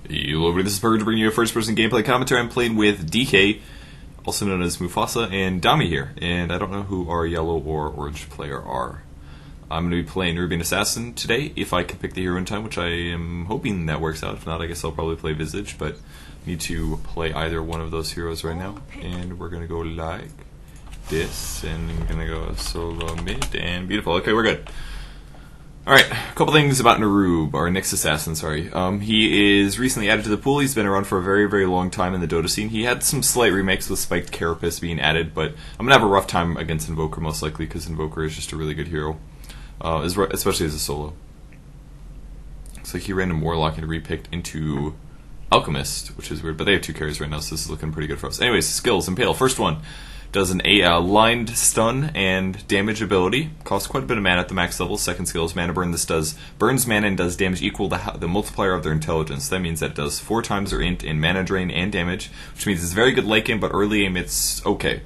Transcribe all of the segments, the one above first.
Hello everybody, this is Purge bringing you a first-person gameplay commentary. I'm playing with DK, also known as Mufasa, and Dami here, and I don't know who our yellow or orange player are. I'm going to be playing Nyx Assassin today, if I can pick the hero in time, which I am hoping that works out. If not, I guess I'll probably play Visage, but I need to play either one of those heroes right now, and we're going to go like this, and I'm going to go solo mid, and beautiful. Okay, we're good. Alright, a couple things about Nyx, or Nyx Assassin, sorry. He is recently added to the pool. He's been around for a very, very long time in the Dota scene. He had some slight remakes with spiked carapace being added, but I'm going to have a rough time against Invoker most likely, because Invoker is just a really good hero, especially as a solo. Looks like he ran a Warlock and repicked into Alchemist, which is weird, but they have two carries right now, so this is looking pretty good for us. Anyways, skills, Impale. First one. Does an lined stun and damage ability. Costs quite a bit of mana at the max level. Second skill is Mana Burn. This does burns mana and does damage equal to the multiplier of their intelligence. That means that it does 4 times their int in mana drain and damage, which means it's very good late game, but early game it's okay.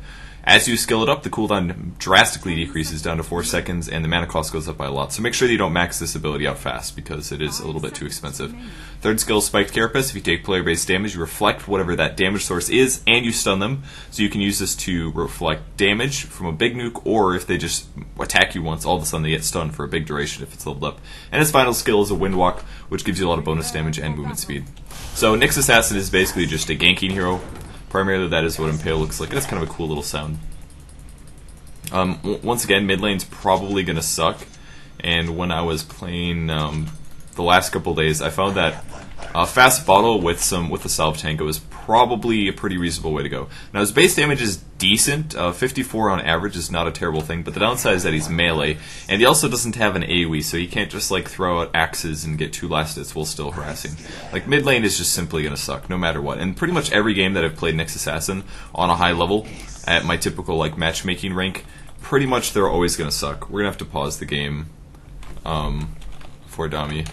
As you skill it up, the cooldown drastically decreases down to 4 seconds, and the mana cost goes up by a lot. So make sure that you don't max this ability out fast, because it is a little bit too expensive. Third skill, Spiked Carapace. If you take player-based damage, you reflect whatever that damage source is, and you stun them. So you can use this to reflect damage from a big nuke, or if they just attack you once, all of a sudden they get stunned for a big duration if it's leveled up. And his final skill is a Windwalk, which gives you a lot of bonus damage and movement speed. So Nyx Assassin is basically just a ganking hero. Primarily that is what Impale looks like. That's kind of a cool little sound. Once again, mid lane's probably going to suck, and when I was playing the last couple days, I found that fast bottle with the salve tango is probably a pretty reasonable way to go. Now his base damage is decent, 54 on average is not a terrible thing, but the downside is that he's melee, and he also doesn't have an AoE, so he can't just like throw out axes and get 2 last hits while still harassing. Like mid lane is just simply going to suck, no matter what. And pretty much every game that I've played Nyx Assassin on a high level, at my typical like matchmaking rank, pretty much they're always going to suck. We're going to have to pause the game for Dami.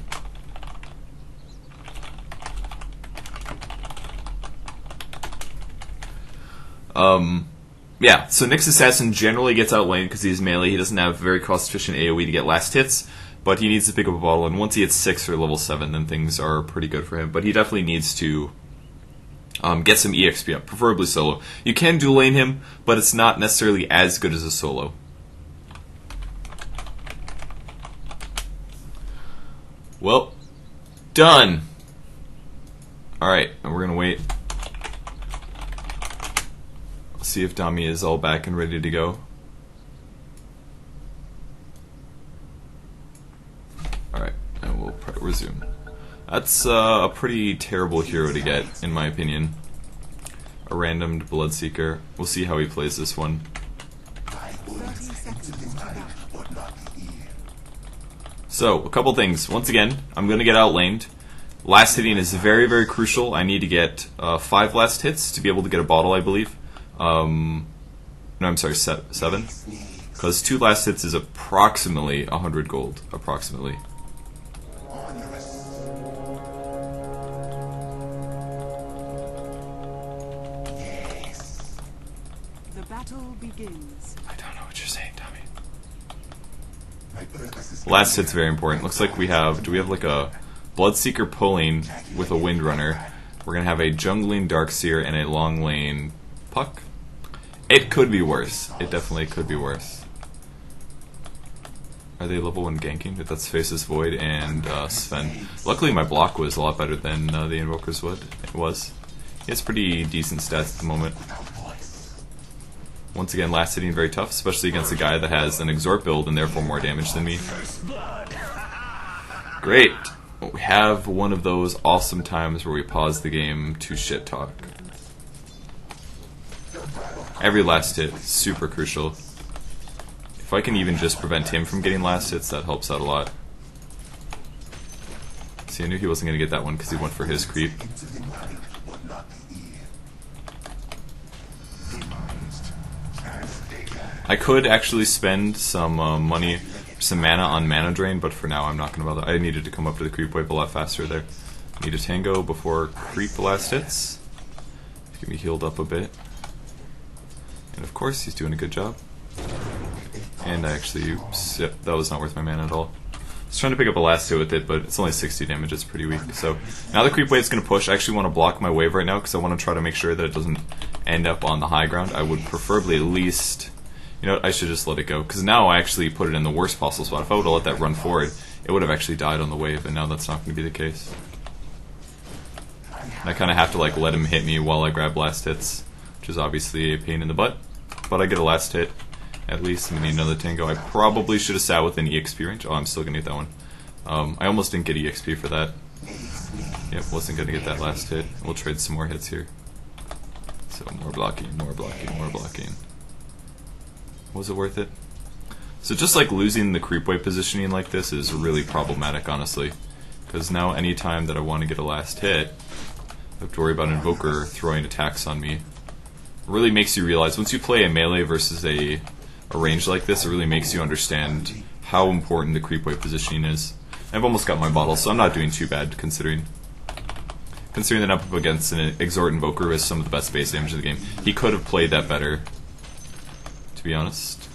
Yeah, so Nyx Assassin generally gets outlaned because he's melee. He doesn't have very cost-efficient AoE to get last hits, but he needs to pick up a bottle, and once he hits 6 or level 7, then things are pretty good for him. But he definitely needs to get some EXP up, preferably solo. You can dual lane him, but it's not necessarily as good as a solo. Well, done! Alright, and we're gonna wait. See if Dami is all back and ready to go. Alright, and we'll resume. That's a pretty terrible hero to get, in my opinion. A randomed Bloodseeker. We'll see how he plays this one. So, a couple things. Once again, I'm going to get outlaned. Last hitting is very, very crucial. I need to get 5 last hits to be able to get a bottle, I believe. No, I'm sorry, 7. Because 2 last hits is approximately 100 gold. Approximately. The battle begins. I don't know what you're saying, Tommy. Last hit's very important. Looks like we have, do we have like a Bloodseeker pulling with a Windrunner? We're going to have a jungling Darkseer and a long lane Puck. It could be worse. It definitely could be worse. Are they level 1 ganking? That's Faceless Void and Sven. Luckily my block was a lot better than the Invoker's was. He has pretty decent stats at the moment. Once again, last hitting very tough, especially against a guy that has an Exort build and therefore more damage than me. Great! We have one of those awesome times where we pause the game to shit talk. Every last hit, super crucial. If I can even just prevent him from getting last hits, that helps out a lot. See, I knew he wasn't going to get that one because he went for his creep. I could actually spend some money, some mana on mana drain, but for now I'm not going to bother. I needed to come up to the creep wave a lot faster there. Need a tango before creep last hits. Get me healed up a bit. And of course he's doing a good job. And I actually, that was not worth my mana at all. was trying to pick up a last hit with it, but it's only 60 damage. It's pretty weak. So now the creep wave's going to push. I actually want to block my wave right now because I want to try to make sure that it doesn't end up on the high ground. I would preferably at least... You know what, I should just let it go, because now I actually put it in the worst possible spot. If I would have let that run forward, it would have actually died on the wave, and now that's not going to be the case. And I kind of have to like let him hit me while I grab last hits, which is obviously a pain in the butt. But I get a last hit, at least. I'm going to need another tango. I probably should have sat within EXP range. Oh, I'm still going to get that one. I almost didn't get EXP for that. Yep, wasn't going to get that last hit. We'll trade some more hits here. So more blocking, more blocking, more blocking. Was it worth it? So just like losing the creep wave positioning like this is really problematic, honestly. Because now anytime that I want to get a last hit, I have to worry about Invoker throwing attacks on me. It really makes you realize, once you play a melee versus a range like this, it really makes you understand how important the creep wave positioning is. I've almost got my bottle, so I'm not doing too bad considering that I'm up against an Exhort Invoker with some of the best base damage in the game. He could have played that better, to be honest.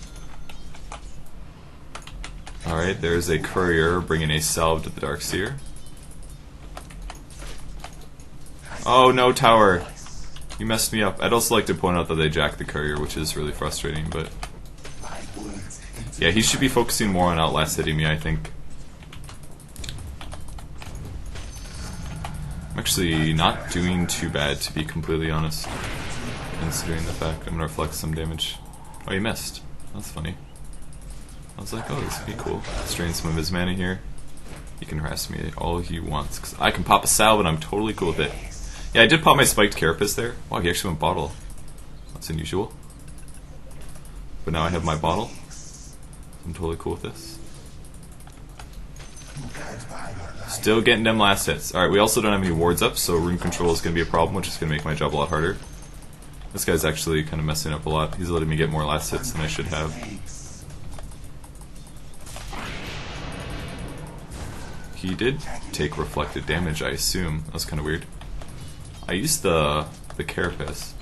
Alright, there's a courier bringing a salve to the Darkseer. Oh no, tower! You messed me up. I'd also like to point out that they jacked the courier, which is really frustrating, but... Yeah, he should be focusing more on outlast hitting me, I think. I'm actually not doing too bad, to be completely honest, considering the fact I'm gonna reflect some damage. Oh, he missed. That's funny. I was like, oh, this would be cool. Strain some of his mana here. He can harass me all he wants, because I can pop a salve and I'm totally cool with it. Yeah, I did pop my spiked carapace there. Wow, he actually went bottle. That's unusual. But now I have my bottle. I'm totally cool with this. Still getting them last hits. Alright, we also don't have any wards up, so rune control is going to be a problem, which is going to make my job a lot harder. This guy's actually kind of messing up a lot. He's letting me get more last hits than I should have. He did take reflected damage, I assume. That was kind of weird. I used the carapace.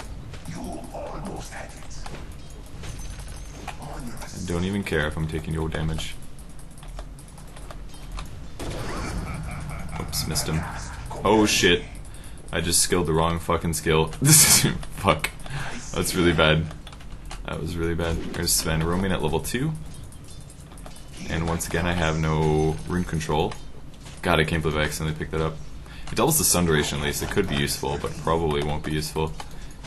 I don't even care if I'm taking your damage. Oops, missed him. Oh shit. I just skilled the wrong fucking skill. Fuck. That's really bad. That was really bad. There's Sven roaming at level 2. And once again I have no rune control. God, I can't believe I accidentally picked that up. It doubles the stun duration at least. It could be useful, but probably won't be useful.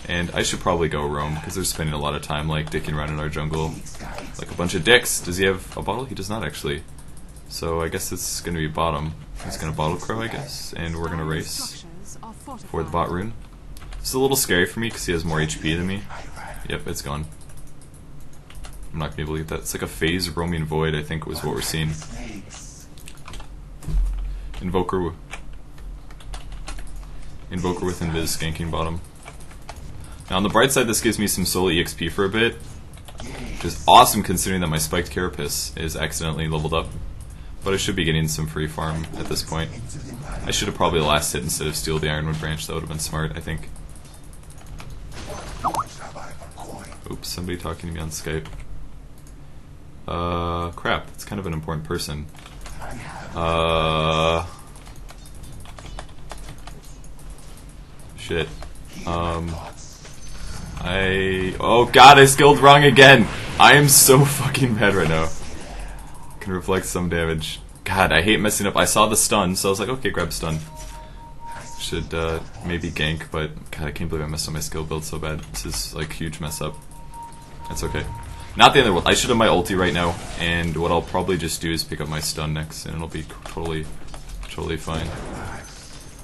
And I should probably go roam, because they're spending a lot of time like dicking around in our jungle. Like a bunch of dicks. Does he have a bottle? He does not actually. So I guess it's going to be bottom. He's going to bottle crow, I guess. And we're going to race for the bot rune. It's a little scary for me because he has more HP than me. Yep, it's gone. I'm not going to be able to get that. It's like a phase roaming void, I think was what we're seeing. Invoker with Invis ganking bottom. Now on the bright side, this gives me some solo EXP for a bit, which is awesome considering that my spiked carapace is accidentally leveled up. But I should be getting some free farm at this point. I should have probably last hit instead of steal the Ironwood branch. That would have been smart, I think. Oops, somebody talking to me on Skype. Crap, it's kind of an important person. Shit. Oh god, I skilled wrong again! I am so fucking bad right now. Can reflect some damage. God, I hate messing up. I saw the stun, so I was like, okay, grab stun. Should, maybe gank, but god, I can't believe I messed up my skill build so bad. This is, like, huge mess up. That's okay. Not the end of the world. I should have my ulti right now, and what I'll probably just do is pick up my stun next, and it'll be totally fine.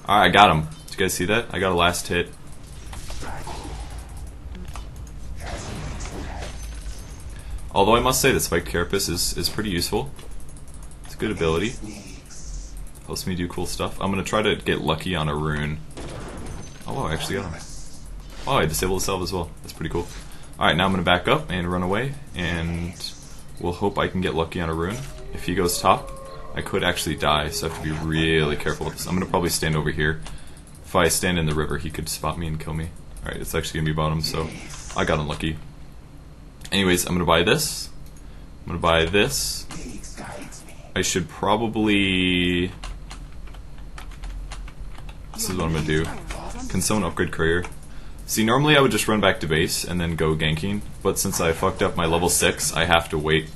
Alright, I got him. Did you guys see that? I got a last hit. Although I must say that Spiked Carapace is pretty useful. It's a good ability. Helps me do cool stuff. I'm going to try to get lucky on a rune. Oh wow, I actually got him. Oh, I disabled the salve as well. That's pretty cool. Alright, now I'm going to back up and run away, and we'll hope I can get lucky on a rune. If he goes top, I could actually die, so I have to be really careful with this. I'm going to probably stand over here. If I stand in the river, he could spot me and kill me. Alright, it's actually going to be bottom, so I got unlucky. Anyways, I'm going to buy this. I'm going to buy this. I should probably... This is what I'm gonna do. Can someone upgrade courier? See, normally I would just run back to base and then go ganking, but since I fucked up my level 6, I have to wait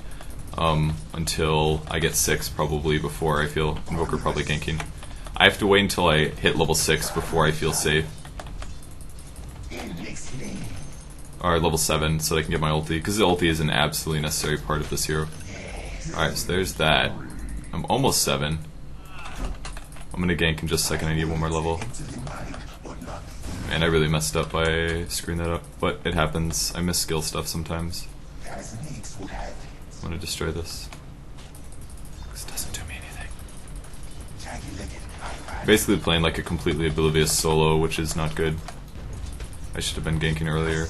until I get 6 probably before I feel... Invoker probably ganking. I have to wait until I hit level 6 before I feel safe. Or level 7, so that I can get my ulti, because the ulti is an absolutely necessary part of this hero. Alright, so there's that. I'm almost 7. I'm gonna gank in just a second, I need one more level. Man, I really messed up by screwing that up, but it happens. I miss skill stuff sometimes. I'm gonna destroy this. This doesn't do me anything. Basically playing like a completely oblivious solo, which is not good. I should have been ganking earlier.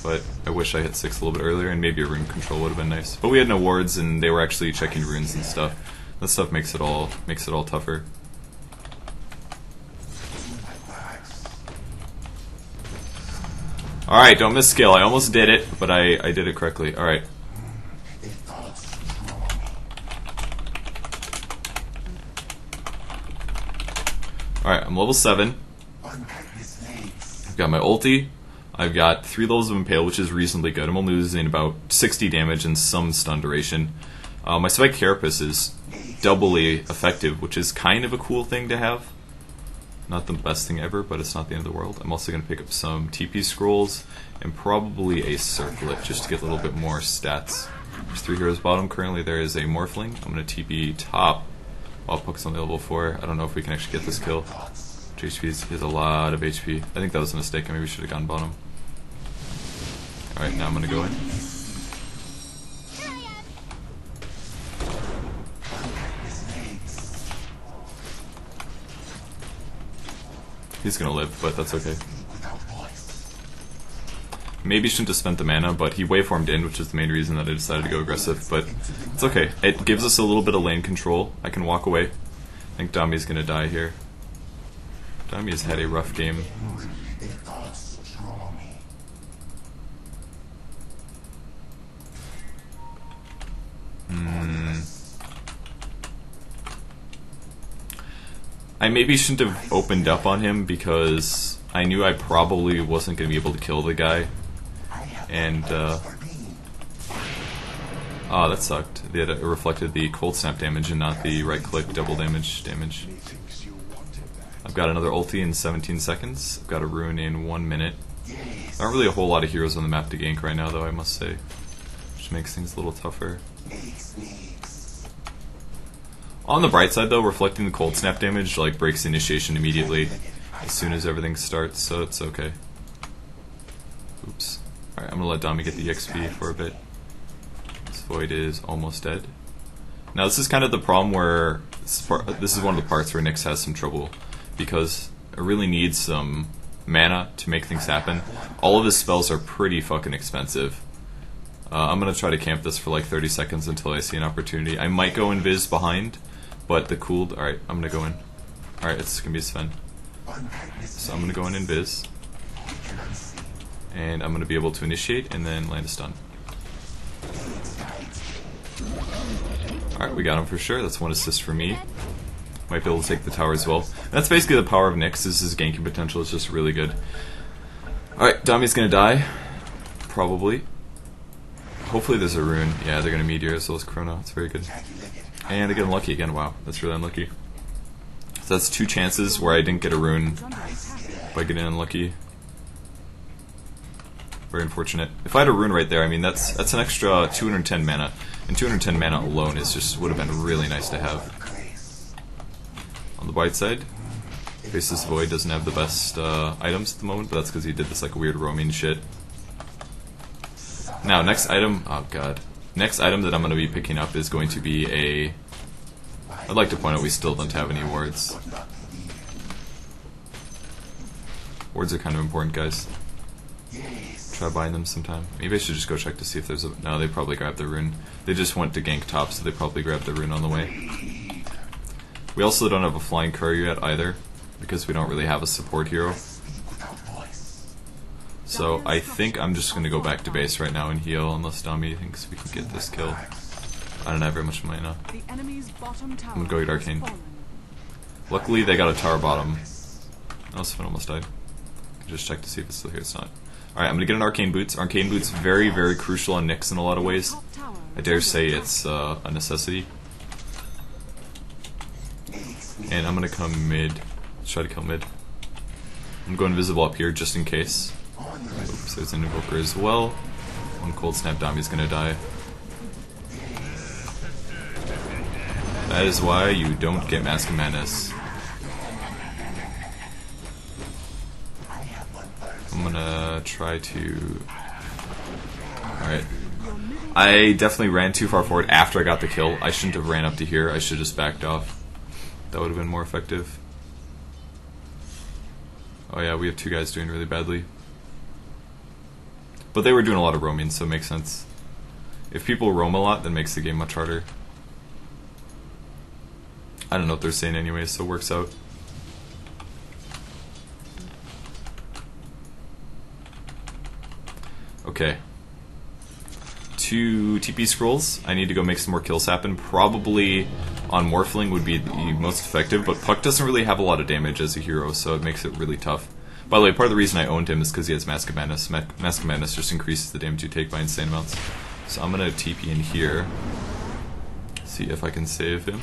But I wish I hit 6 a little bit earlier, and maybe a rune control would have been nice. But we had no wards, and they were actually checking runes and stuff. That stuff makes it all tougher. Alright, don't miss skill. I almost did it, but I did it correctly. Alright. Alright, I'm level 7. I've got my ulti. I've got 3 levels of Impale, which is reasonably good. I'm only losing about 60 damage and some stun duration. My Spike Carapace is doubly effective, which is kind of a cool thing to have. Not the best thing ever, but it's not the end of the world. I'm also going to pick up some TP scrolls and probably a circlet just to get a little bit more stats. There's 3 heroes bottom. Currently there is a Morphling. I'm going to TP top. I'll Puck's on level 4. I don't know if we can actually get this kill. HP is a lot of HP. I think that was a mistake. Maybe we should have gone bottom. Alright, now I'm going to go in. He's going to live, but that's okay. Maybe shouldn't have spent the mana, but he waveformed in, which is the main reason that I decided to go aggressive, but it's okay. It gives us a little bit of lane control. I can walk away. I think Dami's going to die here. Dami has had a rough game. I maybe shouldn't have opened up on him because I knew I probably wasn't going to be able to kill the guy. And, oh, that sucked. It reflected the cold snap damage and not the right click double damage. I've got another ulti in 17 seconds. I've got a rune in 1 minute. Not really a whole lot of heroes on the map to gank right now, though, I must say. Which makes things a little tougher. On the bright side, though, reflecting the cold snap damage like breaks initiation immediately as soon as everything starts, so it's okay. Oops. Alright, I'm gonna let Dami get the XP for a bit. This Void is almost dead. Now, this is kind of the problem where this is one of the parts where Nyx has some trouble because it really needs some mana to make things happen. All of his spells are pretty fucking expensive. I'm gonna try to camp this for like 30 seconds until I see an opportunity. I might go invis behind, but the cooled. Alright, I'm gonna go in. Alright, it's gonna be Sven. So I'm gonna go in invis. And I'm gonna be able to initiate and then land a stun. Alright, we got him for sure. That's 1 assist for me. Might be able to take the tower as well. And that's basically the power of Nyx, is his ganking potential is just really good. Alright, Dami's gonna die. Probably. Hopefully there's a rune. Yeah, they're gonna meteor as well as Chrono. It's very good. And I get unlucky again. Wow, that's really unlucky. So that's 2 chances where I didn't get a rune by getting unlucky. Very unfortunate. If I had a rune right there, I mean that's an extra 210 mana. And 210 mana alone is just would have been really nice to have. On the bright side, Faceless Void doesn't have the best items at the moment, but that's because he did this like weird roaming shit. Now, next item, oh god. Next item that I'm going to be picking up is going to be a... I'd like to point out we still don't have any wards. Wards are kind of important, guys. Try buying them sometime. Maybe I should just go check to see if there's a... No, they probably grabbed the rune. They just went to gank top, so they probably grabbed the rune on the way. We also don't have a flying courier yet either, because we don't really have a support hero. So I think I'm just going to go back to base right now and heal, unless Dami thinks we can get this kill. I don't have very much mana. The enemy's bottom tower I'm gonna go eat has Arcane. fallen. Luckily, they got a tower bottom. Oh, Sven almost died. Just check to see if it's still here. It's not. Alright, I'm gonna get an Arcane Boots. Arcane Boots very, very crucial on Nyx in a lot of ways. Top tower I dare is say under it's a necessity. And I'm gonna come mid. Let's try to kill mid. I'm going invisible up here just in case. Oops, there's an Invoker as well. One Cold Snap Dami's gonna die. That is why you don't get Mask of Madness. I'm gonna try to... Alright. I definitely ran too far forward after I got the kill. I shouldn't have ran up to here. I should have just backed off. That would have been more effective. Oh yeah, we have two guys doing really badly. But they were doing a lot of roaming, so it makes sense. If people roam a lot, that makes the game much harder. I don't know what they're saying anyways, so it works out. Okay. 2 TP scrolls. I need to go make some more kills happen. Probably on Morphling would be the most effective, but Puck doesn't really have a lot of damage as a hero, so it makes it really tough. By the way, part of the reason I owned him is because he has Mask of Madness. Mask of Madness just increases the damage you take by insane amounts. So I'm gonna TP in here. See if I can save him.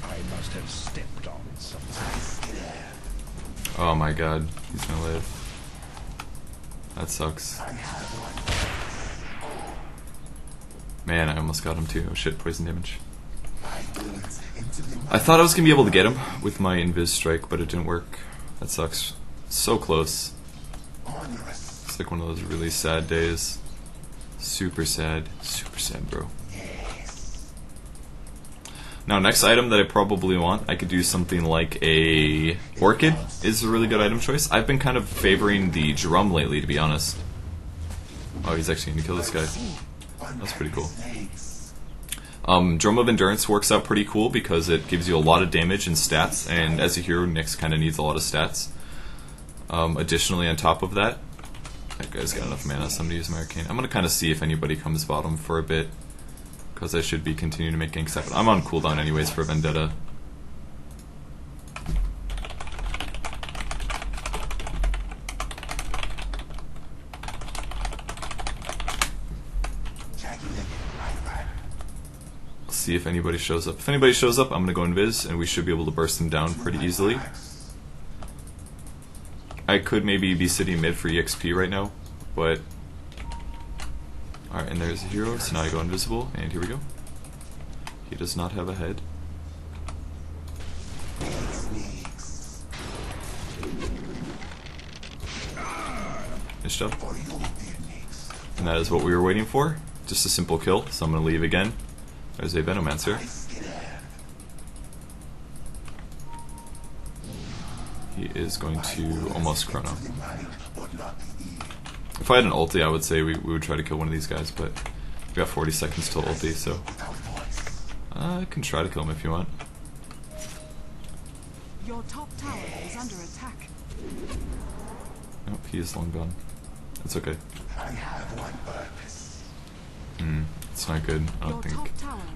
I must have stepped on something. Oh my god, he's gonna live. That sucks. Man, I almost got him too. Oh shit, poison damage. I thought I was gonna be able to get him with my Invis Strike, but it didn't work. That sucks. So close. It's like one of those really sad days. Super sad, bro. Now, next item that I probably want, I could do something like a Orchid is a really good item choice. I've been kind of favoring the Drum lately, to be honest. Oh, he's actually going to kill this guy. That's pretty cool. Drum of Endurance works out pretty cool because it gives you a lot of damage and stats, and as a hero, Nyx kind of needs a lot of stats. Additionally, on top of that, that guy's got enough mana, so I'm going to use my Arcane. I'm going to kind of see if anybody comes bottom for a bit, because I should be continuing to make ganks happen. I'm on cooldown anyways for Vendetta. Let's see if anybody shows up. If anybody shows up, I'm going to go invis, and we should be able to burst them down pretty easily. I could maybe be sitting mid for EXP right now, but... Alright, and there's a hero, so now I go invisible, and here we go. He does not have a head. Nice job. And that is what we were waiting for. Just a simple kill, so I'm going to leave again. There's a Venomancer. He is going to almost chrono. If I had an ulti, I would say we would try to kill one of these guys, but we got 40 seconds till ulti, so I can try to kill him if you want. Your top tower is under attack. Nope, he is long gone. That's okay. It's not good. I don't think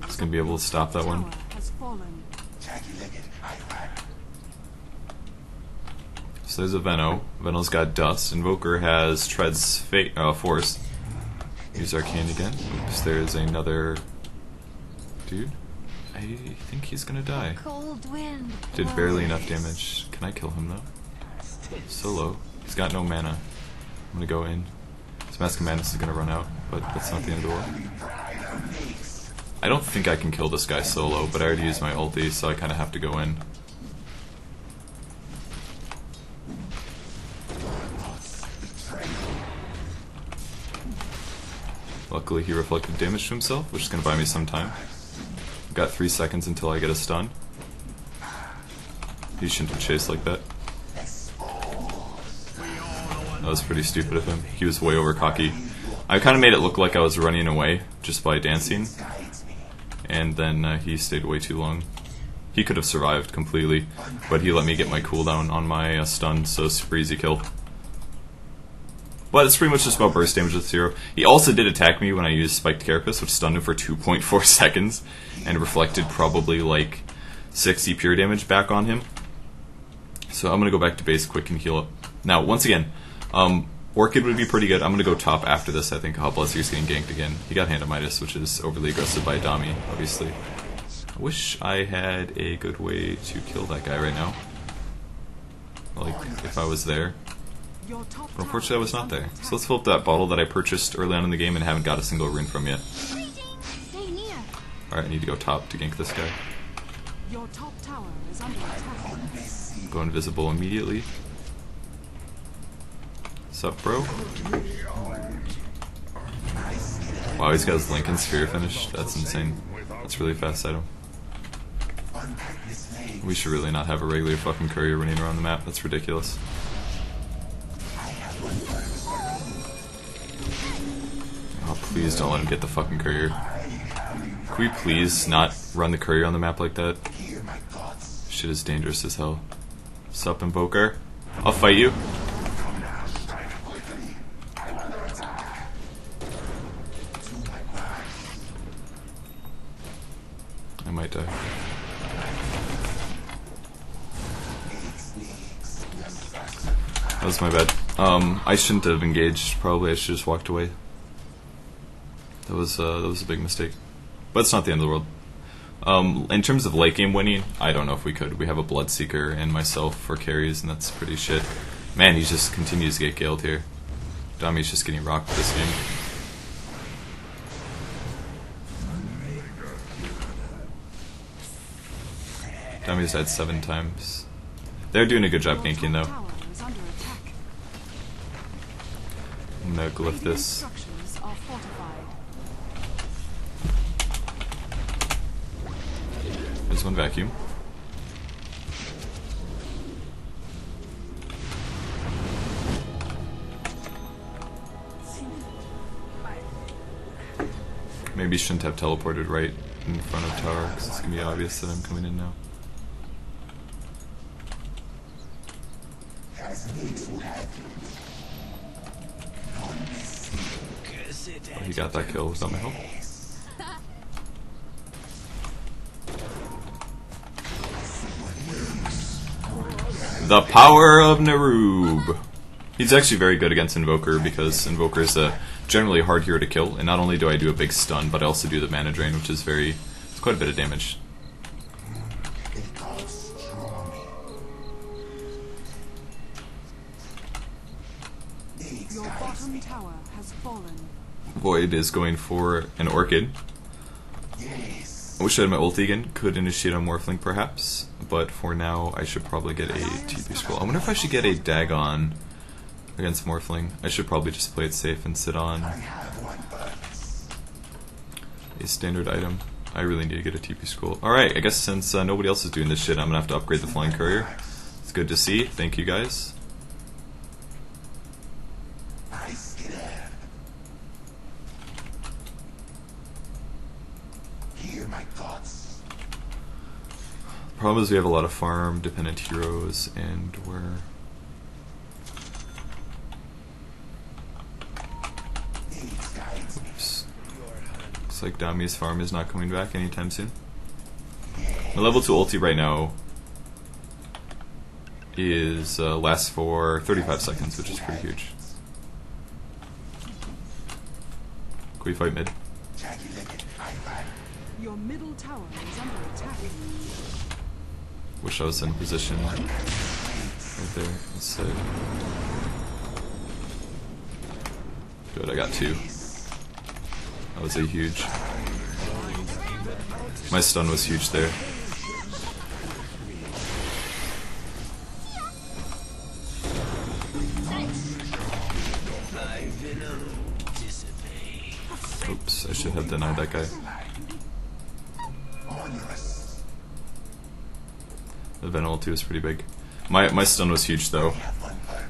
it's gonna be able to stop that one. So there's a Veno. Veno's got Dust. Invoker has Tread's Force. Use Arcane again. Oops, there's another dude. I think he's gonna die. Cold wind. Did barely enough damage. Can I kill him though? So low. He's got no mana. I'm gonna go in. His Mask of Madness is gonna run out, but that's not the end of the world. I don't think I can kill this guy solo, but I already used my ulti, so I kinda have to go in. Luckily he reflected damage to himself, which is going to buy me some time. I've got 3 seconds until I get a stun. He shouldn't have chased like that. That was pretty stupid of him. He was way over cocky. I kind of made it look like I was running away just by dancing. And then he stayed way too long. He could have survived completely, but he let me get my cooldown on my stun, so super easy kill. But it's pretty much just about burst damage with 0. He also did attack me when I used Spiked Carapace, which stunned him for 2.4 seconds, and reflected probably like 60 pure damage back on him. So I'm going to go back to base quick and heal up. Now, once again, Orchid would be pretty good. I'm going to go top after this, I think. Hobblesier's getting ganked again. He got Hand of Midas, which is overly aggressive by Dami, obviously. I wish I had a good way to kill that guy right now. Like, if I was there. But unfortunately I was not there. So let's fill up that bottle that I purchased early on in the game and haven't got a single rune from yet. Alright, I need to go top to gank this guy. Your top tower is under attack. Go invisible immediately. Sup, bro? Wow, he's got his Lincoln Sphere finished. That's insane. That's really fast item. We should really not have a regular fucking courier running around the map. That's ridiculous. Oh, please don't let him get the fucking courier. Can we please not run the courier on the map like that? Shit is dangerous as hell. Sup, Invoker? I'll fight you. I might die. That was my bad. I shouldn't have engaged. Probably I should have just walked away. That was a big mistake. But it's not the end of the world. In terms of late game winning, I don't know if we could. We have a Bloodseeker and myself for carries, and that's pretty shit. Man, he just continues to get galed here. Dami's just getting rocked this game. Dami's died 7 times. They're doing a good job ganking though. I'm gonna glyph this. There's one vacuum. Maybe shouldn't have teleported right in front of tower, because it's gonna be obvious that I'm coming in now. Oh, he got that kill without my help. The power of Neroob! He's actually very good against Invoker because Invoker is a generally hard hero to kill, and not only do I do a big stun, but I also do the mana drain, which is it's quite a bit of damage. Your bottom tower has fallen. Void is going for an Orchid. I wish I had my ulti again, could initiate on Morphling perhaps, but for now I should probably get a TP scroll. I wonder if I should get a Dagon against Morphling. I should probably just play it safe and sit on a standard item. I really need to get a TP scroll. Alright, I guess since nobody else is doing this shit, I'm gonna have to upgrade the Flying Courier. It's good to see. Thank you guys. The problem is we have a lot of farm dependent heroes, and we're oops. Looks like Dami's farm is not coming back anytime soon. My level 2 ulti right now is lasts for 35 seconds, which is pretty huge. Can we fight mid? Your middle tower is under attack. Wish I was in position right there instead. Good, I got 2. That was a huge. My stun was huge there. Oops, I should have denied that guy. The Venom ulti was pretty big. My stun was huge though.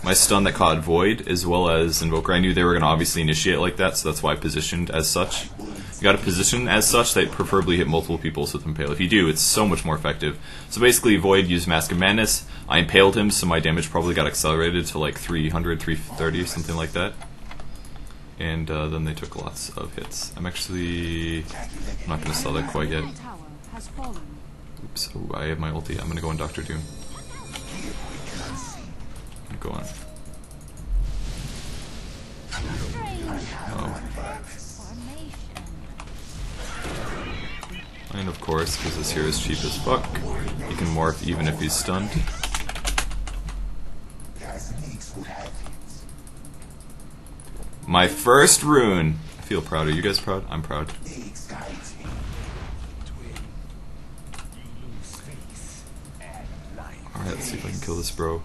My stun that caught Void as well as Invoker. I knew they were going to obviously initiate like that, so that's why I positioned as such. You got to position as such that preferably hit multiple people with Impale. If you do, it's so much more effective. So basically, Void used Mask of Madness. I impaled him, so my damage probably got accelerated to like 300, 330, something like that. and then they took lots of hits. I'm not going to sell that quite yet. Middle tower has fallen. Oops, oh, I have my ulti. I'm going to go on Dr. Doom. Go on. Oh. And of course, because this hero is cheap as fuck, he can morph even if he's stunned. My first rune! I feel proud. Are you guys proud? I'm proud. Alright, let's see if I can kill this bro.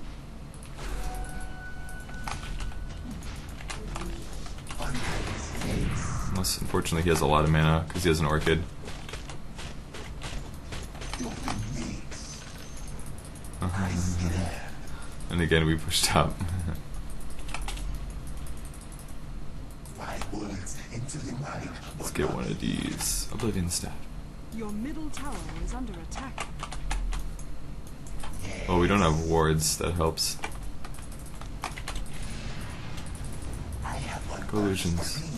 Unless, unfortunately, he has a lot of mana because he has an Orchid. And again, we push top. Let's get one of these. Oblivion Staff. Your middle tower is under attack. Oh, we don't have wards. That helps. Collusions.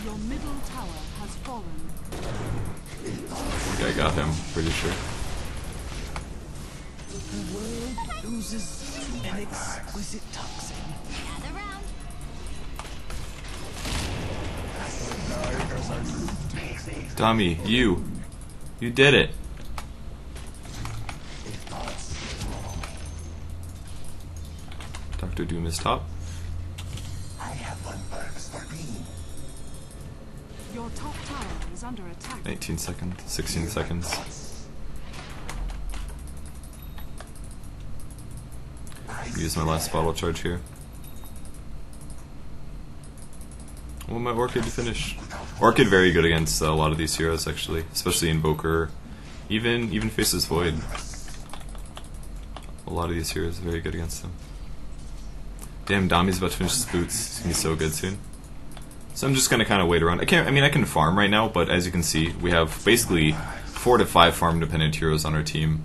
Your middle tower has fallen. I think I got him, pretty sure. The world loses an exquisite toxin. Gather round. Tommy, you did it. Dr. Doom is top. Your top tower is under attack. 19 seconds, 16 seconds. Use my last bottle charge here. I want my Orchid to finish. Orchid very good against a lot of these heroes actually, especially Invoker, even Faceless Void. A lot of these heroes are very good against them. Damn, Dami's about to finish his boots. He's gonna be so good soon. So I'm just gonna kind of wait around. I can farm right now, but as you can see, we have basically 4 to 5 farm dependent heroes on our team.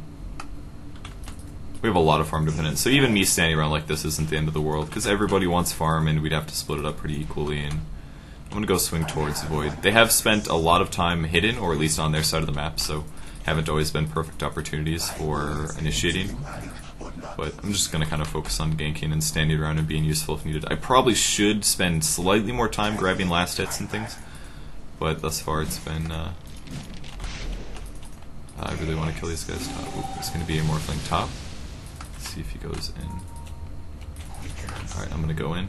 We have a lot of farm dependent, so even me standing around like this isn't the end of the world, because everybody wants farm and we'd have to split it up pretty equally, and I'm going to go swing towards Void. They have spent a lot of time hidden, or at least on their side of the map, so haven't always been perfect opportunities for initiating. But I'm just going to kind of focus on ganking and standing around and being useful if needed. I probably should spend slightly more time grabbing last hits and things, but thus far it's been... I really want to kill these guys top. Ooh, there's going to be a Morphling top. Let's see if he goes in. Alright, I'm going to go in.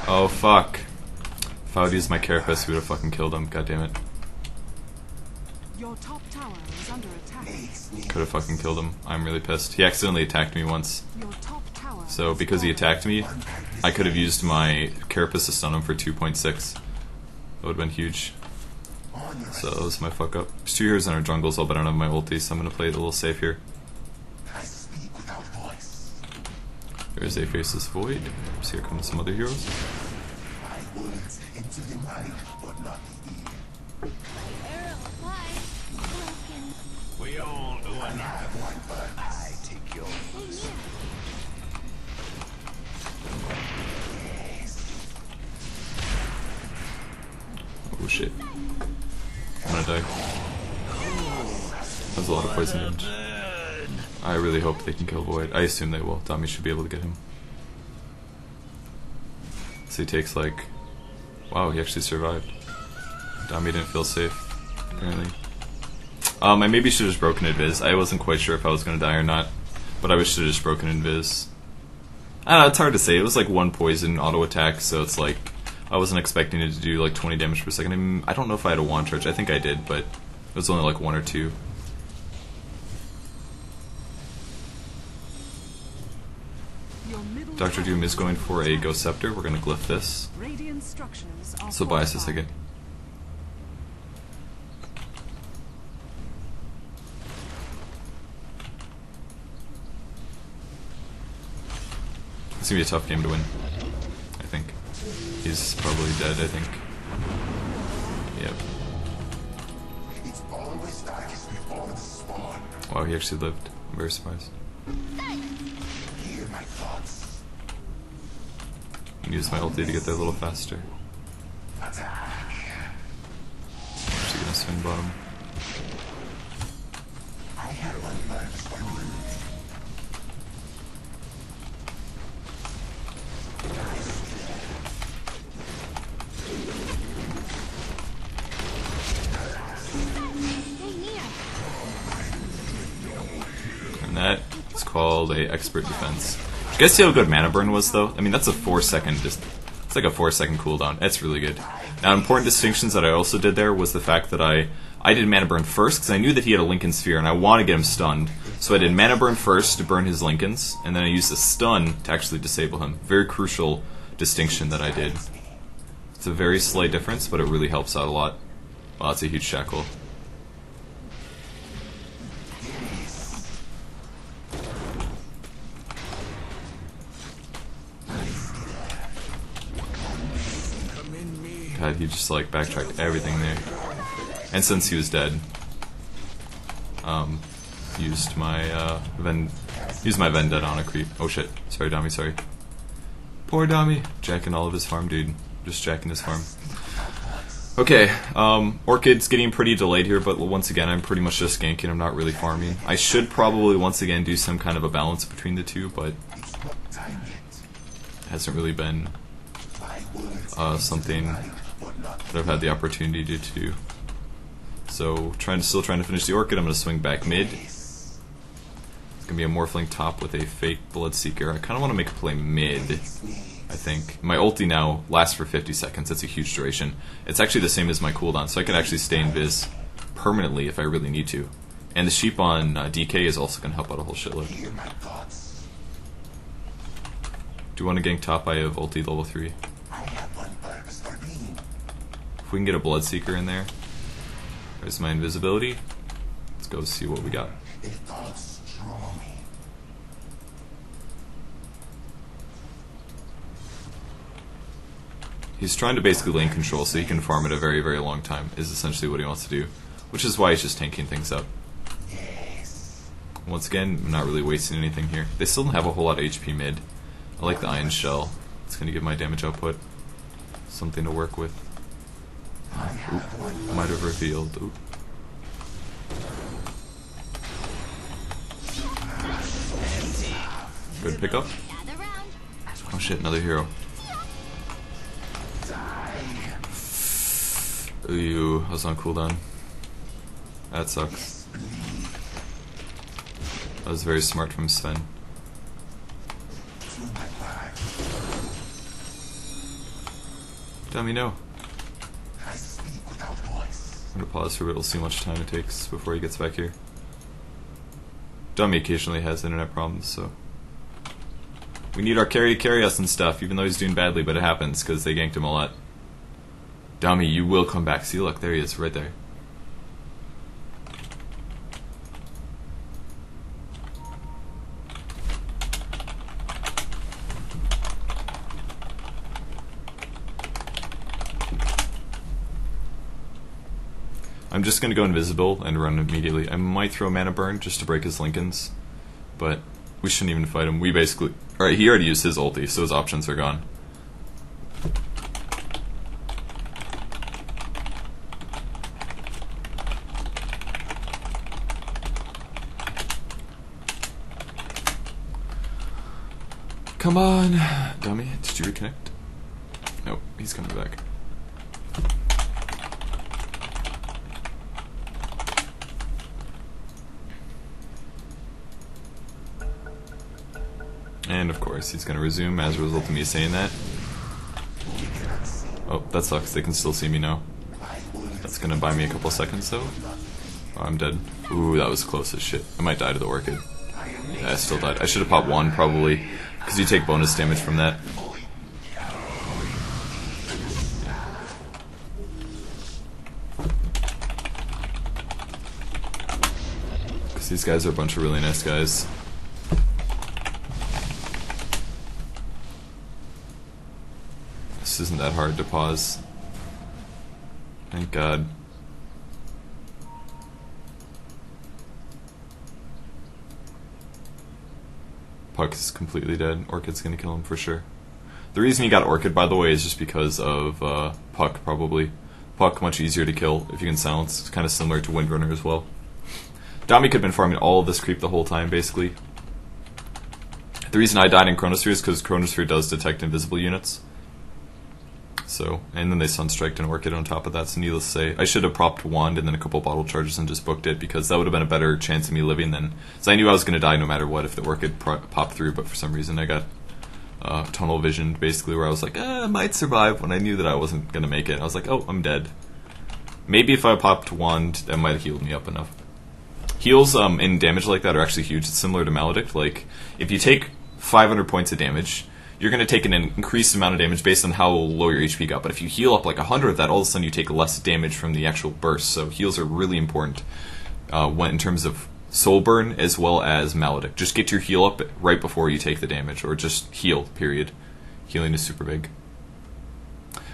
Oh fuck. If I would use my carapace, we would have fucking killed him. God damn it. Your top tower is under attack. Could have fucking killed him. I'm really pissed. He accidentally attacked me once. Your top tower. So because he attacked me, I could have used my carapace to stun him for 2.6. That would have been huge. So that was my fuck up. There's 2 heroes in our jungles, but I don't have my ulti, so I'm gonna play it a little safe here. There's a Faceless Void. So here come some other heroes. We all do another one, but I take yours. Oh shit. I'm gonna die. That's a lot of poison damage. I really hope they can kill Void. I assume they will. Dami should be able to get him. So he takes like... Wow, he actually survived. Dami didn't feel safe, apparently. I maybe should have just broken Invis. I wasn't quite sure if I was going to die or not, but I should have just broken Invis. I don't know, it's hard to say. It was like 1 poison auto attack, so it's like... I wasn't expecting it to do like 20 damage per second. I don't know if I had a wand charge. I think I did, but it was only like 1 or 2. Dr. Doom is going for a Ghost Scepter. We're going to glyph this. Radiant structures are So buy us a second. It's gonna be a tough game to win, I think. He's probably dead, I think. Yep. Wow, he actually lived. I'm very surprised. Use my ulti to get there a little faster. Actually gonna swing bottom. And that is called a expert defense. Did you guys see how good mana burn was though? I mean, that's a 4-second it's like a 4-second cooldown. That's really good. Now, important distinctions that I also did there was the fact that I did mana burn first because I knew that he had a Lincoln Sphere and I want to get him stunned. So I did mana burn first to burn his Lincolns, and then I used the stun to actually disable him. Very crucial distinction that I did. It's a very slight difference, but it really helps out a lot. Wow, that's a huge shackle. God, he just like backtracked everything there. And since he was dead, used my Vendetta on a creep. Oh shit! Sorry, Dami. Sorry. Poor Dami, jacking all of his farm, dude. Just jacking his farm. Okay, Orchid's getting pretty delayed here, but once again, I'm pretty much just ganking. I'm not really farming. I should probably once again do some kind of a balance between the two, but it hasn't really been something that I've had the opportunity to do. So, still trying to finish the Orchid. I'm going to swing back mid. It's going to be a Morphling top with a fake Bloodseeker. I kind of want to make a play mid, I think. My ulti now lasts for 50 seconds. That's a huge duration. It's actually the same as my cooldown, so I can actually stay in Viz permanently if I really need to. And the sheep on DK is also going to help out a whole shitload. Do you want to gank top? I have ulti level 3. If we can get a Bloodseeker in there. There's my invisibility. Let's go see what we got. He's trying to basically lane control so he can farm it a very, very long time, is essentially what he wants to do. Which is why he's just tanking things up. Once again, I'm not really wasting anything here. They still don't have a whole lot of HP mid. I like the Iron Shell. It's going to give my damage output something to work with. Oop, might have revealed. Oop. Good pickup. Oh shit, another hero. Ooh, I was on cooldown. That sucks. That was very smart from Sven. Tell me no. I'm gonna pause for a bit, we'll see how much time it takes before he gets back here. Dummy occasionally has internet problems, so we need our carry to carry us and stuff, even though he's doing badly, but it happens because they ganked him a lot. Dummy, you will come back. See, look, there he is, right there. I'm just going to go invisible and run immediately. I might throw mana burn just to break his Lincolns, but we shouldn't even fight him. We basically... Alright, he already used his ulti, so his options are gone. Come on! Dummy, did you reconnect? Nope, he's coming back. And of course, he's going to resume as a result of me saying that. Oh, that sucks. They can still see me now. That's going to buy me a couple seconds, though. Oh, I'm dead. Ooh, that was close as shit. I might die to the Orchid. Yeah, I still died. I should have popped one, probably, because you take bonus damage from that. Because these guys are a bunch of really nice guys. wasn't that hard to pause. Thank God. Puck is completely dead. Orchid's gonna kill him for sure. The reason he got Orchid, by the way, is just because of Puck, probably. Puck, much easier to kill if you can silence. It's kind of similar to Windrunner as well. Dami could have been farming all of this creep the whole time, basically. The reason I died in Chronosphere is because Chronosphere does detect invisible units. So, and then they Sunstriked an Orchid on top of that, so needless to say, I should have propped Wand and then a couple bottle charges and just booked it, because that would have been a better chance of me living than... So I knew I was going to die no matter what if the Orchid popped through, but for some reason I got tunnel vision, basically, where I was like, I might survive, when I knew that I wasn't going to make it. I was like, oh, I'm dead. Maybe if I popped Wand, that might have healed me up enough. Heals in damage like that are actually huge. It's similar to Maledict. Like, if you take 500 points of damage, you're going to take an increased amount of damage based on how low your HP got. But if you heal up like 100 of that, all of a sudden you take less damage from the actual burst. So heals are really important in terms of soul burn as well as Maledict. Just get your heal up right before you take the damage, or just heal, period. Healing is super big.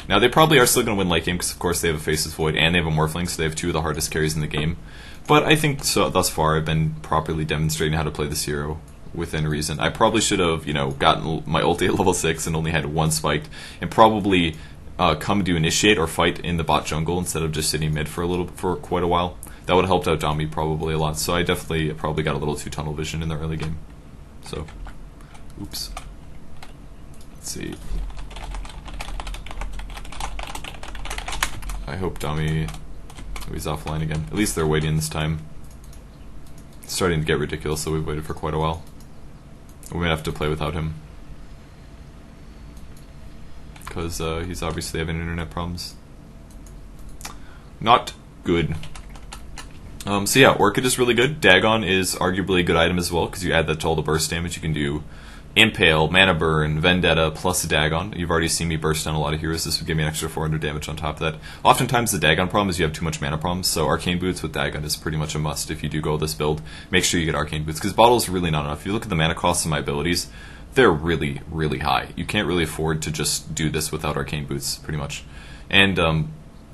Now, they probably are still going to win late game because, of course, they have a Faceless Void and they have a Morphling, so they have two of the hardest carries in the game. But I think thus far I've been properly demonstrating how to play this hero within reason. I probably should have, gotten my ulti at level 6 and only had one spiked, and probably come to initiate or fight in the bot jungle instead of just sitting mid for quite a while. That would have helped out Dami probably a lot. So I definitely probably got a little too tunnel vision in the early game. So, oops. Let's see. I hope Dami... Oh, he's offline again. At least they're waiting this time. It's starting to get ridiculous, so we've waited for quite a while. We might have to play without him. Because he's obviously having internet problems. Not good. So yeah, Orchid is really good. Dagon is arguably a good item as well, because you add that to all the burst damage. You can do Impale, Mana Burn, Vendetta, plus Dagon. You've already seen me burst down a lot of heroes. This would give me an extra 400 damage on top of that. Oftentimes the Dagon problem is you have too much mana problems, so Arcane Boots with Dagon is pretty much a must if you do go this build. Make sure you get Arcane Boots, because Bottle is really not enough. If you look at the mana costs of my abilities, they're really, really high. You can't really afford to just do this without Arcane Boots, pretty much. And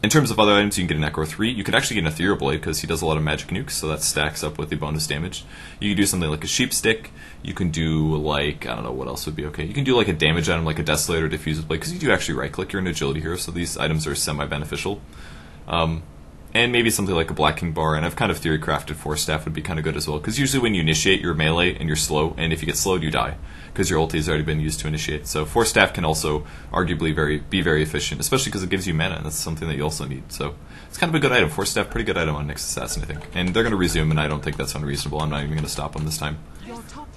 in terms of other items, you can get an Echo 3. You can actually get an Ethereal Blade, because he does a lot of magic nukes, so that stacks up with the bonus damage. You can do something like a Sheep Stick. You can do, like, I don't know, what else would be okay. You can do, like, a damage item, like a Desolator or Diffuser Blade, because you do actually right-click. You're an agility hero, so these items are semi-beneficial. And maybe something like a Black King Bar, and I've kind of theory-crafted Force Staff would be kind of good as well, because usually when you initiate, you're melee, and you're slow, and if you get slowed, you die, because your ulti has already been used to initiate. So Force Staff can also arguably be very efficient, especially because it gives you mana, and that's something that you also need. So it's kind of a good item. Force Staff, pretty good item on Nyx Assassin, I think. And they're going to resume, and I don't think that's unreasonable. I'm not even going to stop them this time.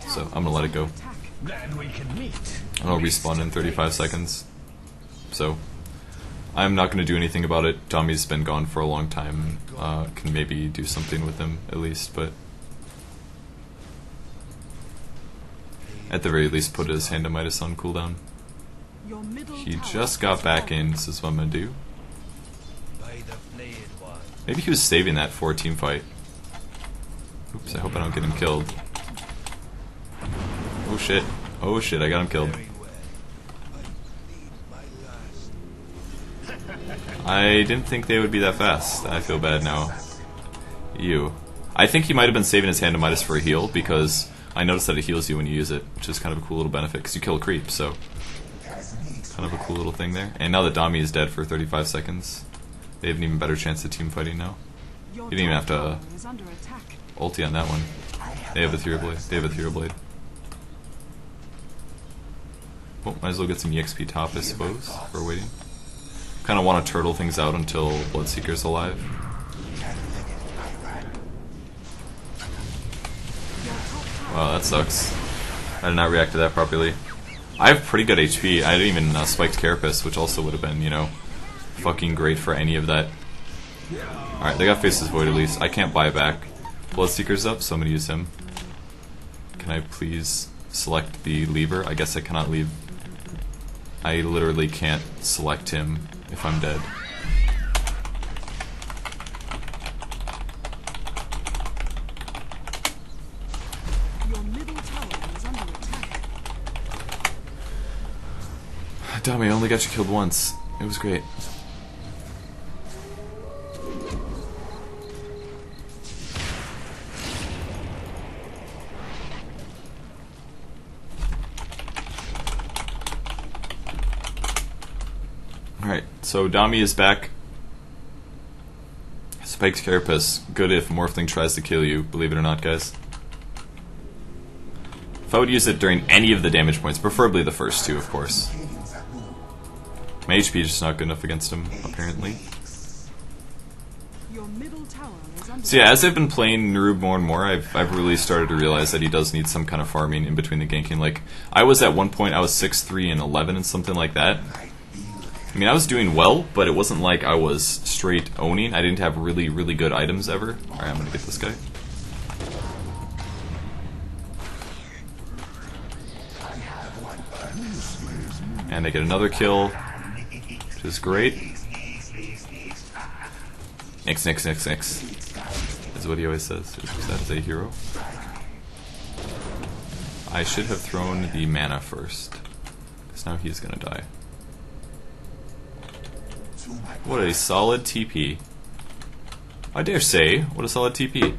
So I'm going to let it go. And I'll respawn in 35 seconds. So I'm not going to do anything about it. Dami's been gone for a long time. Can maybe do something with him, at least, but at the very least put his Hand of Midas on cooldown. He just got back in, this is what I'm going to do. Maybe he was saving that for a team fight. Oops, I hope I don't get him killed. Oh shit. Oh shit, I got him killed. I didn't think they would be that fast. I feel bad now. Ew. I think he might have been saving his Hand of Midas for a heal, because I noticed that it heals you when you use it, which is kind of a cool little benefit, because you kill a creep, so kind of a cool little thing there. And now that Dami is dead for 35 seconds, they have an even better chance of team fighting now. You didn't even have to ulti on that one. They have Ethereal Blade. They have Ethereal Blade. Oh, might as well get some EXP top, I suppose, for waiting. Kind of want to turtle things out until Bloodseeker's alive. Wow, that sucks. I did not react to that properly. I have pretty good HP. I didn't even spiked Carapace, which also would have been, fucking great for any of that. Alright, they got Faceless Void at least. I can't buy back. Bloodseeker's up, so I'm going to use him. Can I please select the lever? I guess I cannot leave. I literally can't select him if I'm dead. Your middle tower is under attack. Damn, I only got you killed once. It was great. Alright, so Dami is back. Spike's carapace. Good if Morphling tries to kill you, believe it or not, guys. If I would use it during any of the damage points, preferably the first two, of course. My HP is just not good enough against him, apparently. Your middle tower is under So yeah, as I've been playing Narub more and more, I've really started to realize that he does need some kind of farming in between the ganking. Like, I was at one point, I was 6'3 and 11 and something like that. I mean, I was doing well, but it wasn't like I was straight owning. I didn't have really, really good items ever. Alright, I'm gonna get this guy. And I get another kill, which is great. Nyx, Nyx, Nyx, Nyx. Is what he always says. Is that a hero? I should have thrown the mana first, because now he's gonna die. What a solid TP. I dare say, what a solid TP.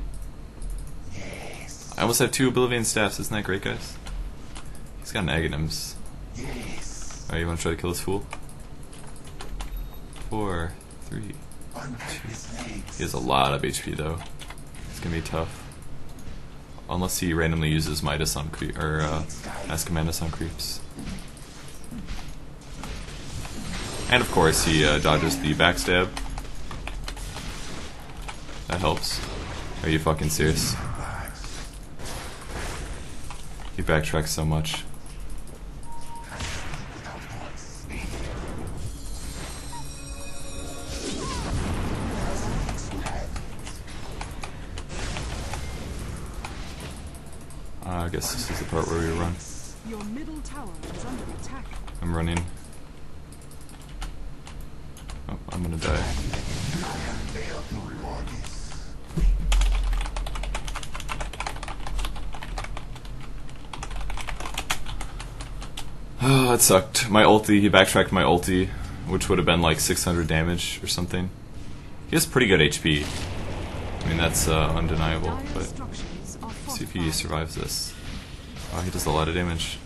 I almost have 2 Oblivion Staffs, isn't that great, guys? He's got an Aghanims. Alright, you wanna try to kill this fool? 4, 3, 2. He has a lot of HP though. It's gonna be tough. Unless he randomly uses Midas on creep, or Ascomandus on creeps. And of course, he dodges the backstab. That helps. Are you fucking serious? He backtracks so much. I guess this is the part where we run. Your middle tower is under attack. I'm running. Oh, I'm gonna die. Oh, that sucked. My ulti, he backtracked my ulti, which would have been like 600 damage or something. He has pretty good HP. I mean, that's undeniable, but see if he survives this. Oh, he does a lot of damage.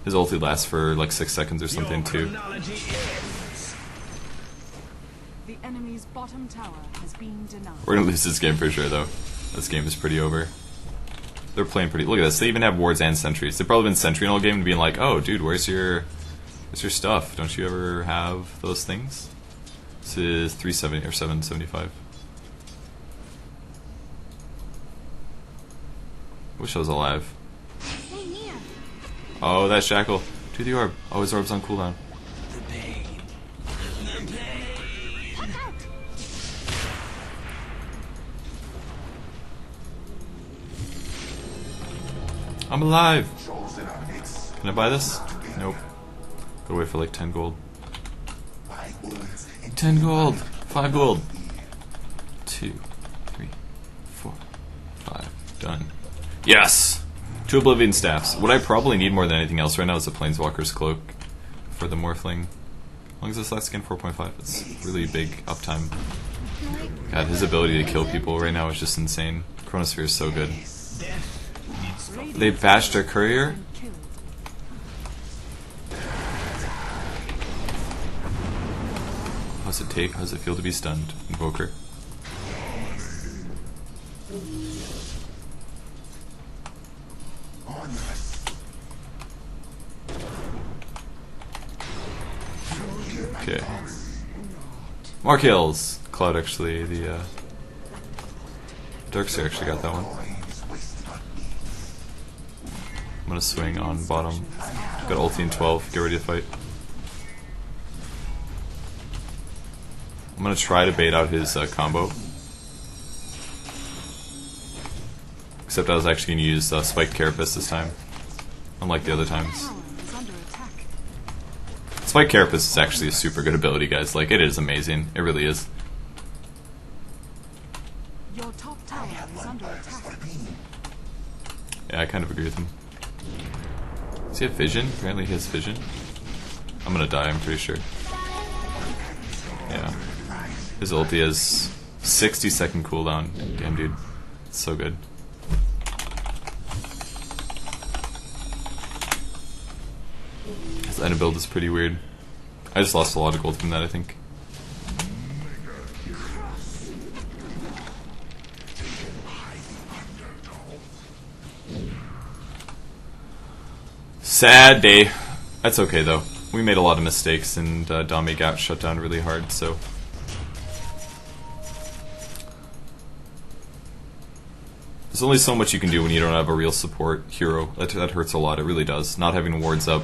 His ulti lasts for like 6 seconds or something too. The enemy's bottom tower has been denied. We're gonna lose this game for sure, though. This game is pretty over. They're playing pretty. Look at this. They even have wards and sentries. They've probably been sentrying all game and being like, "Oh, dude, where's your stuff? Don't you ever have those things?" This is 370 or 775. Wish I was alive. Oh, that shackle. Do the orb. Oh, his orb's on cooldown. I'm alive! Can I buy this? Nope. Gotta wait for like 10 gold. 10 gold! 5 gold! 2, 3, 4, 5. Done. Yes! 2 Oblivion Staffs. What I probably need more than anything else right now is a Planeswalker's Cloak for the Morphling. As long as this lasts again 4.5, it's really big uptime. God, his ability to kill people right now is just insane. Chronosphere is so good. They bashed our courier? How's it take? How's it feel to be stunned? Invoker. Okay. More kills! Cloud actually, the Darkseer actually got that one. I'm gonna swing on bottom. Got ulti in 12, get ready to fight. I'm gonna try to bait out his combo. Except I was actually gonna use Spiked Carapace this time. Unlike the other times. Spiked Carapace is actually a super good ability, guys. Like, it is amazing. It really is. Your top tower is under attack. Yeah, I kind of agree with him. Does he have vision? Apparently he has vision. I'm gonna die, I'm pretty sure. Yeah. His ulti has 60-second cooldown. Damn, dude. It's so good. His item build is pretty weird. I just lost a lot of gold from that, I think. Sad day. That's okay though. We made a lot of mistakes and Dami got shut down really hard, so. There's only so much you can do when you don't have a real support hero. That hurts a lot, it really does. Not having wards up.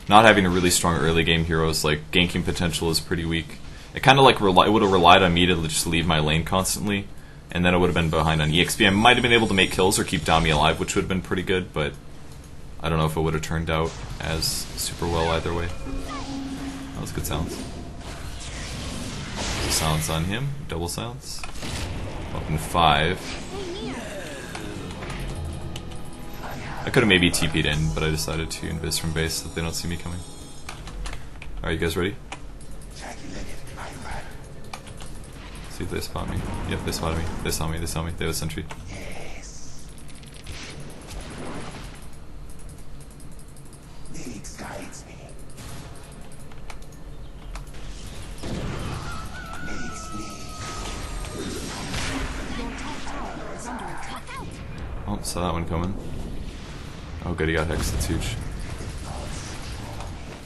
Not having a really strong early game heroes, like ganking potential is pretty weak. It kind of like it would have relied on me to just leave my lane constantly, and then I would have been behind on EXP. I might have been able to make kills or keep Dami alive, which would have been pretty good, but I don't know if it would have turned out as super well either way. That was good silence. Silence on him, double silence. Weapon 5. I could have maybe TP'd in, but I decided to invis from base so that they don't see me coming. Alright, you guys ready? See if they spot me. Yep, they spotted me. They saw me, they saw me. They have a sentry. Nyx guides me. Nyx Your top tower is under attack. Oh, saw that one coming. Oh good, he got hexed, that's huge.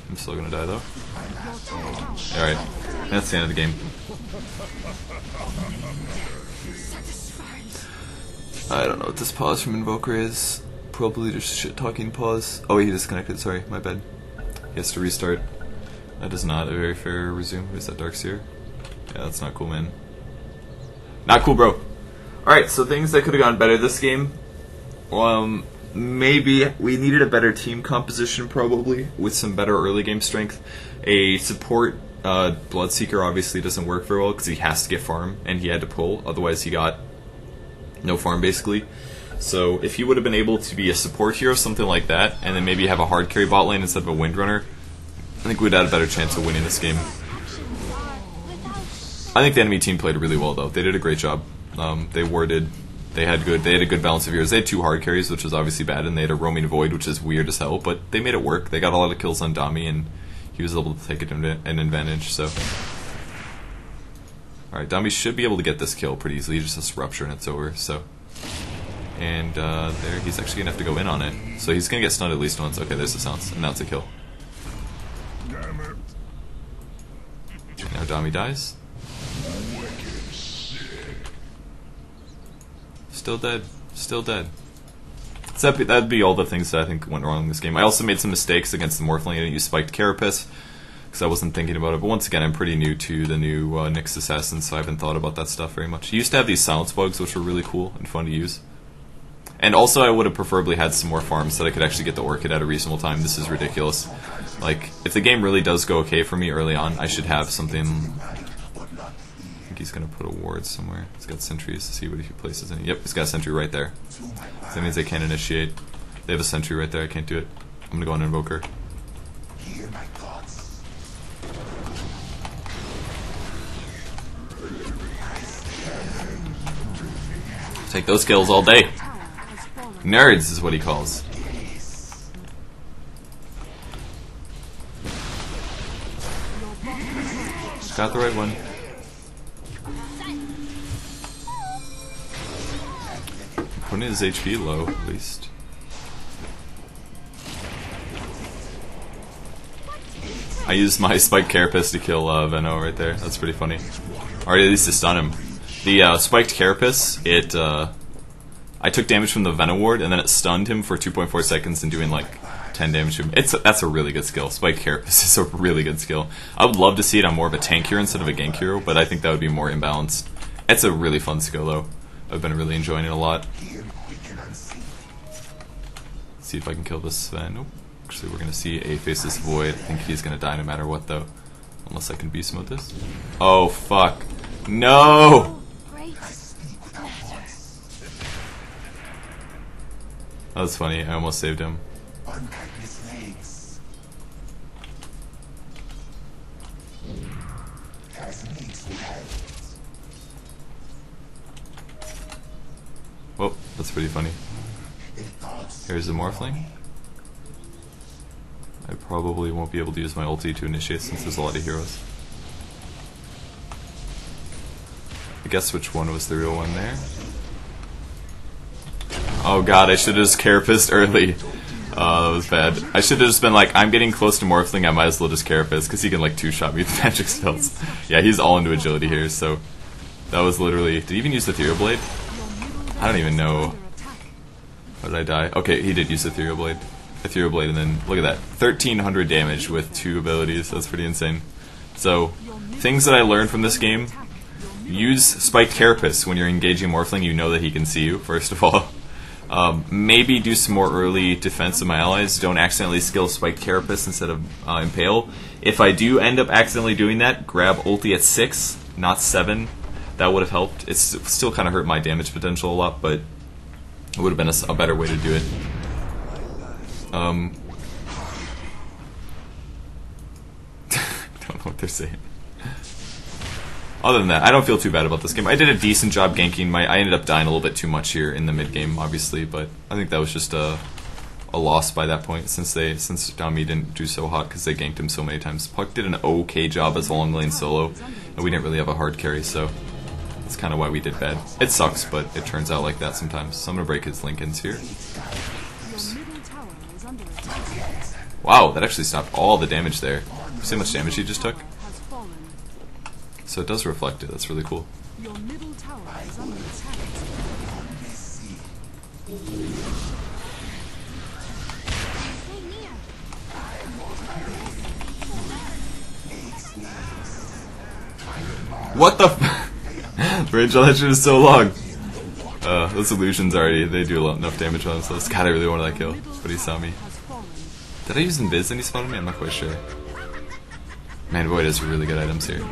I'm still gonna die though. Alright, that's the end of the game. I don't know what this pause from Invoker is. Probably just shit talking pause. Oh, he disconnected, sorry, my bad. He has to restart. That is not a very fair resume. Who's that, Darkseer? Yeah, that's not cool, man. Not cool, bro. Alright, so things that could have gone better this game. Maybe we needed a better team composition, probably, with some better early game strength. A support Bloodseeker obviously doesn't work very well because he has to get farm, and he had to pull, otherwise he got no farm, basically. So if he would have been able to be a support hero, something like that, and then maybe have a hard carry bot lane instead of a Windrunner, I think we'd have a better chance of winning this game. I think the enemy team played really well, though. They did a great job. They had a good balance of heroes. They had 2 hard carries, which was obviously bad, and they had a roaming void, which is weird as hell, but they made it work. They got a lot of kills on Dami, and he was able to take an advantage, so. Alright, Dami should be able to get this kill pretty easily. He just has to rupture and it's over, so. And there, he's actually gonna have to go in on it. So he's gonna get stunned at least once. Okay, there's the sounds, and now it's a kill. Now Dami dies. Still dead. Still dead. So that'd be all the things that I think went wrong in this game. I also made some mistakes against the Morphling. I didn't use spiked carapace because I wasn't thinking about it. But once again, I'm pretty new to the new Nyx Assassin, so I haven't thought about that stuff very much. He used to have these silence bugs, which were really cool and fun to use. And also, I would have preferably had some more farms so that I could actually get the Orchid at a reasonable time. This is ridiculous. Like, if the game really does go okay for me early on, I should have something. I think he's gonna put a ward somewhere. He's got sentries to see what he places in. Yep, he's got a sentry right there. So that means they can't initiate. They have a sentry right there, I can't do it. I'm gonna go on Invoker. Hear my thoughts. Take those kills all day. Nerds is what he calls. Got the right one. Putting his HP low, at least. I used my spiked carapace to kill Venno right there. That's pretty funny. Or at least to stun him. The spiked carapace, I took damage from the Venno ward, and then it stunned him for 2.4 seconds and doing like 10 damage to him. That's a really good skill. Spiked carapace is a really good skill. I would love to see it on more of a tank hero instead of a gank hero, but I think that would be more imbalanced. It's a really fun skill, though. I've been really enjoying it a lot. Let's see if I can kill this Sven. Nope. Actually, we're going to see a Faceless Void. I think he's going to die no matter what, though. Unless I can beast mode this. Oh, fuck. No! That was funny. I almost saved him. Well, that's pretty funny. Here's the Morphling. I probably won't be able to use my ulti to initiate since there's a lot of heroes. I guess which one was the real one there? Oh god, I should have just carapaced early. That was bad. I should have just been like, I'm getting close to Morphling, I might as well just carapace, because he can like two-shot me with magic spells. Yeah, he's all into agility here, so that was literally... Did he even use Ethereal Blade? I don't even know. How did I die? Okay, he did use Ethereal Blade. Ethereal Blade, and then look at that. 1300 damage with 2 abilities. That's pretty insane. So, things that I learned from this game: use Spiked Carapace when you're engaging Morphling. You know that he can see you, first of all. Maybe do some more early defense of my allies. Don't accidentally skill Spiked Carapace instead of Impale. If I do end up accidentally doing that, grab ulti at 6, not 7. That would have helped. It's still kind of hurt my damage potential a lot, but it would have been a better way to do it. Don't know what they're saying. Other than that, I don't feel too bad about this game. I did a decent job ganking. I ended up dying a little bit too much here in the mid game, obviously, but I think that was just a loss by that point since Dami didn't do so hot because they ganked him so many times. Puck did an okay job as a long lane solo, and we didn't really have a hard carry, so that's kind of why we did bad. It sucks, but it turns out like that sometimes. So I'm gonna break his Linken's here. Oops. Wow, that actually stopped all the damage there. See how much damage he just took? So it does reflect it. That's really cool. Your middle tower is under attack. What the f- range on that shit is so long. Those illusions already, they do enough damage on themselves. God, I really wanted that kill, but he saw me. Did I use Invis and he spotted me? I'm not quite sure. Man, Void has really good items here.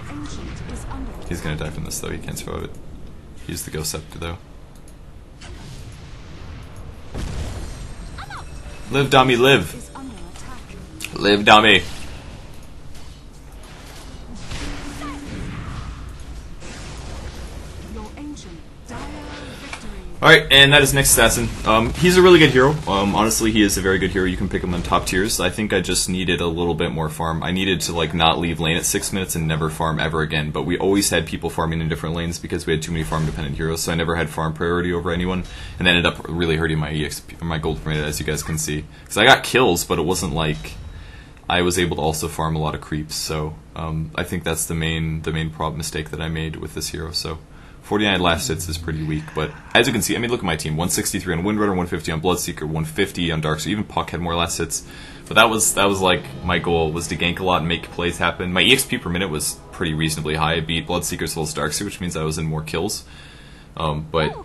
He's gonna die from this though, he can't survive it. He used the Ghost Scepter though. Live, Dami, live! Live, Dami! Alright, and that is Nyx Assassin. He's a really good hero. Honestly, he is a very good hero. You can pick him on top tiers. I think I just needed a little bit more farm. I needed to like not leave lane at 6 minutes and never farm ever again, but we always had people farming in different lanes because we had too many farm-dependent heroes, so I never had farm priority over anyone, and that ended up really hurting my EXP, or my gold per minute, as you guys can see. Because I got kills, but it wasn't like I was able to also farm a lot of creeps, so I think that's the main mistake that I made with this hero, so... 49 last hits is pretty weak, but as you can see, I mean, look at my team. 163 on Windrunner, 150 on Bloodseeker, 150 on Dark, so even Puck had more last hits. But that was like my goal, was to gank a lot and make plays happen. My EXP per minute was pretty reasonably high. I beat Bloodseeker as well as Darkseer, which means I was in more kills. But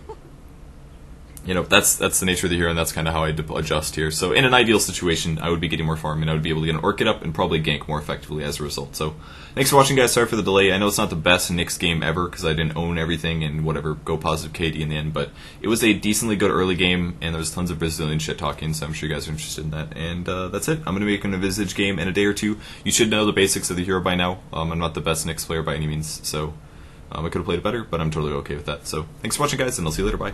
you know, that's the nature of the hero, and that's kind of how I adjust here. So in an ideal situation, I would be getting more farm, and I would be able to get an Orchid up and probably gank more effectively as a result. So thanks for watching, guys. Sorry for the delay. I know it's not the best Nyx game ever, because I didn't own everything and whatever, go positive KD in the end, but it was a decently good early game, and there was tons of Brazilian shit talking, so I'm sure you guys are interested in that. And that's it. I'm going to be making a Visage game in a day or two. You should know the basics of the hero by now. I'm not the best Nyx player by any means, so I could have played it better, but I'm totally okay with that. So thanks for watching, guys, and I'll see you later. Bye.